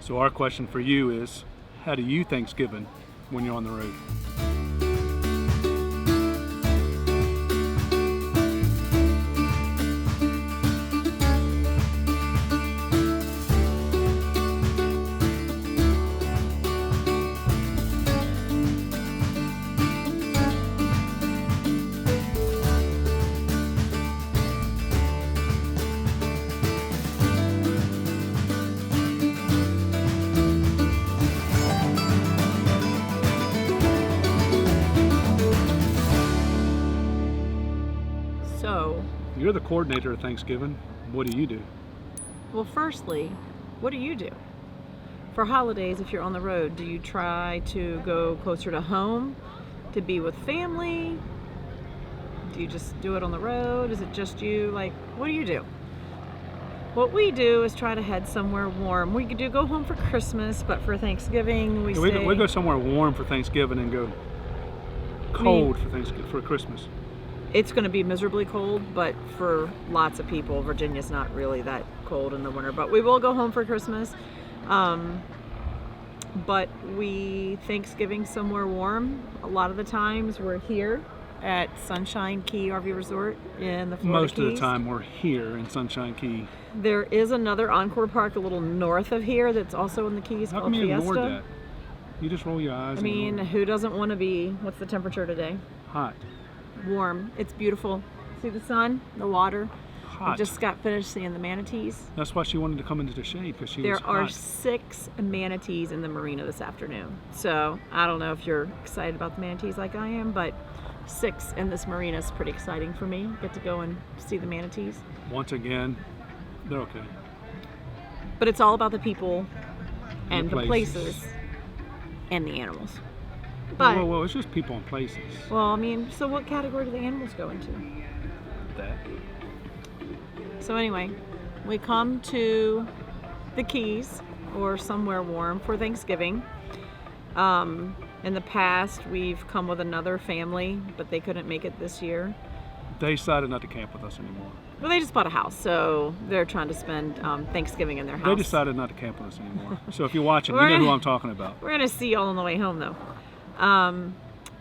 So our question for you is, how do you Thanksgiving when you're on the road? You're the coordinator of Thanksgiving. What do you do? Well, firstly, what do you do? For holidays, if you're on the road, do you try to go closer to home to be with family? Do you just do it on the road? Is it just you? Like, what do you do? What we do is try to head somewhere warm. We do go home for Christmas, but for Thanksgiving, we go somewhere warm for Thanksgiving and go cold for Christmas. It's going to be miserably cold, but for lots of people, Virginia's not really that cold in the winter. But we will go home for Christmas. But we Thanksgiving somewhere warm. A lot of the times we're here at Sunshine Key RV Resort in the Florida Most Keys. of the time we're here in Sunshine Key. There is another Encore Park a little north of here that's also in the Keys How called come you Fiesta. ignored that? You just roll your eyes. I mean, who doesn't want to be, what's the temperature today? Hot. Warm. It's beautiful. See the sun, the water. Hot. I just got finished seeing the manatees. That's why she wanted to come into the shade, because she was There hot. are 6 manatees in the marina this afternoon. So I don't know if you're excited about the manatees like I am, but 6 in this marina is pretty exciting for me. Get to go and see the manatees. Once again, they're okay. But it's all about the people and the places. places and the animals. But, Whoa, it's just people and places. well, I mean, so what category do the animals go into? That. So anyway, we come to the Keys or somewhere warm for Thanksgiving. In the past, we've come with another family, but they couldn't make it this year. They decided not to camp with us anymore. Well, they just bought a house, so they're trying to spend Thanksgiving in their house. They decided not to camp with us anymore. So if you're watching, you know who I'm talking about. We're gonna see y'all on the way home, though.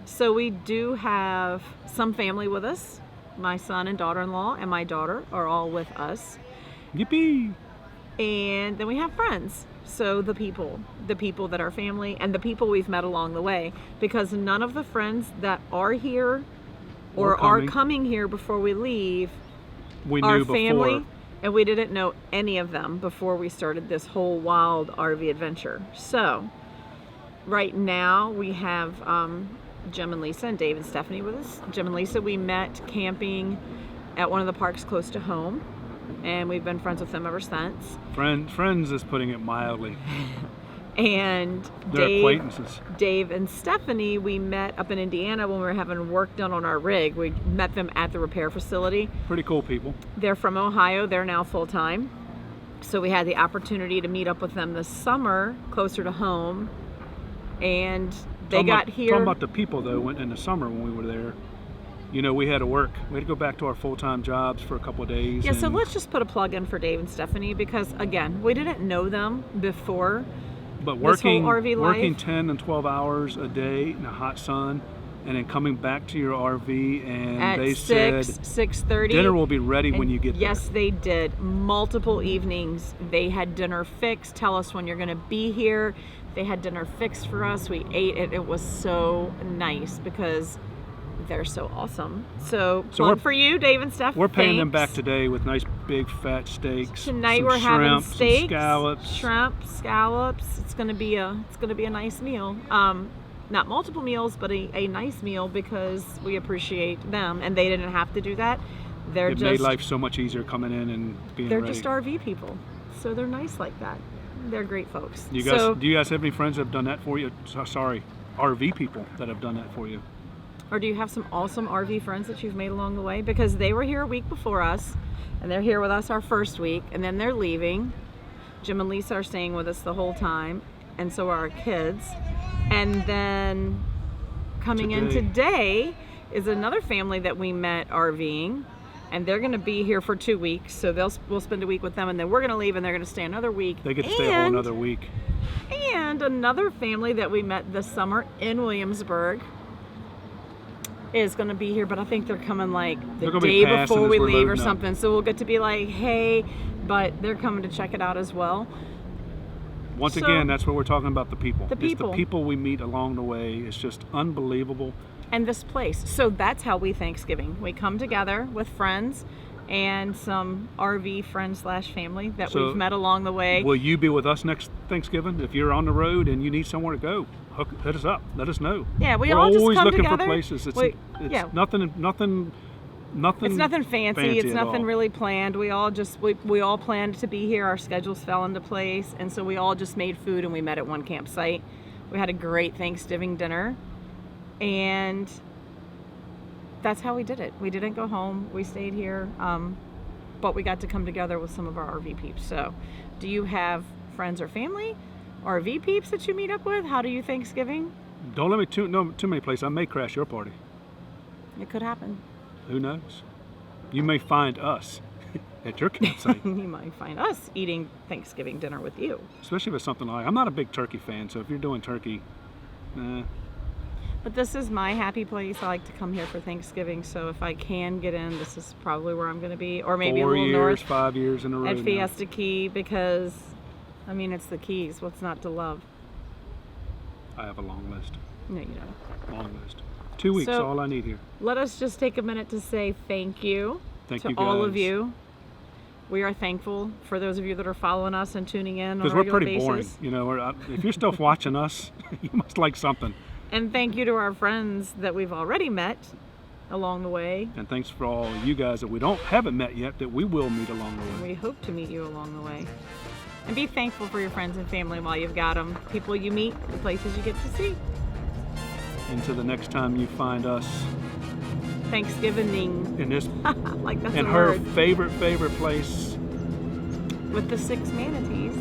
So we do have some family with us. My son and daughter-in-law and my daughter are all with us. Yippee! And then we have friends. So the people that are family and the people we've met along the way, because none of the friends that are here or are coming here before we leave are family, and we didn't know any of them before we started this whole wild RV adventure. So right now we have Jim and Lisa and Dave and Stephanie with us. Jim and Lisa, we met camping at one of the parks close to home, and we've been friends with them ever since. Friends is putting it mildly. And They're acquaintances. Dave and Stephanie, we met up in Indiana when we were having work done on our rig. We met them at the repair facility. Pretty cool people. They're from Ohio. They're now full-time. So we had the opportunity to meet up with them this summer, closer to home. And they got here. Talking about the people, though, went in the summer when we were there. You know, we had to work. We had to go back to our full-time jobs for a couple of days. Yeah, so let's just put a plug in for Dave and Stephanie because, again, we didn't know them before. But working this whole RV life, working 10 and 12 hours a day in the hot sun, and then coming back to your RV, and at they said 6:30 dinner will be ready when you get there. Yes, they did. Multiple evenings. They had dinner fixed. Tell us when you're going to be here. They had dinner fixed for us. We ate it. It was so nice because they're so awesome. So plug for you, Dave and Steph. We're paying them back today with nice big fat steaks. Tonight some we're shrimp, having steaks, some scallops. Shrimp, scallops. It's gonna be a nice meal. Not multiple meals, but a nice meal because we appreciate them, and they didn't have to do that. It made life so much easier coming in and being They're ready. just RV people, so they're nice like that. They're great folks. Do you guys have any friends that have done that for you? Sorry, RV people that have done that for you? Or do you have some awesome RV friends that you've made along the way? Because they were here a week before us, and they're here with us our first week, and then they're leaving. Jim and Lisa are staying with us the whole time, and so are our kids. And then coming in today is another family that we met RVing. and they're going to be here for 2 weeks. So we'll spend a week with them, and then we're going to leave, and they're going to stay another week. They get to stay a whole another week. And another family that we met this summer in Williamsburg is going to be here, but I think they're coming like the day before we leave or something. So we'll get to be like, hey, but they're coming to check it out as well. Once again, that's what we're talking about, the people. The people. It's the people we meet along the way. It's just unbelievable. And this place. So that's how we Thanksgiving. We come together with friends and some RV friends / family that we've met along the way. Will you be with us next Thanksgiving? If you're on the road and you need somewhere to go, hit us up. Let us know. Yeah, we're all just always come looking together. for places. It's nothing. It's nothing fancy. It's nothing all. really planned. We all planned to be here. Our schedules fell into place, and so we all just made food and we met at one campsite. We had a great Thanksgiving dinner, and that's how we did it. We didn't go home. We stayed here, but we got to come together with some of our RV peeps. So, do you have friends or family, RV peeps that you meet up with? How do you Thanksgiving? Don't let me too many places. I may crash your party. It could happen. Who knows? You may find us at your campsite. You might find us eating Thanksgiving dinner with you. Especially if it's something like, I'm not a big turkey fan, so if you're doing turkey, But this is my happy place. I like to come here for Thanksgiving, so if I can get in, this is probably where I'm going to be, or maybe 4 a little years, north 5 years in a row at now. Fiesta Key, because I mean it's the Keys. What's not to love? I have a long list. No, you don't. Long list. 2 weeks, So, all I need here. Let us just take a minute to say thank you to you all guys. of you. We are thankful for those of you that are following us and tuning in on a Because we're regular pretty boring. basis. You know, if you're still watching us, you must like something. And thank you to our friends that we've already met along the way. And thanks for all you guys that we haven't met yet, that we will meet along the way. We hope to meet you along the way. And be thankful for your friends and family while you've got them. People you meet, the places you get to see. Until the next time you find us Thanksgiving. in this, Like that's in a her word. favorite place. With the 6 manatees.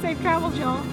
Safe travels, y'all.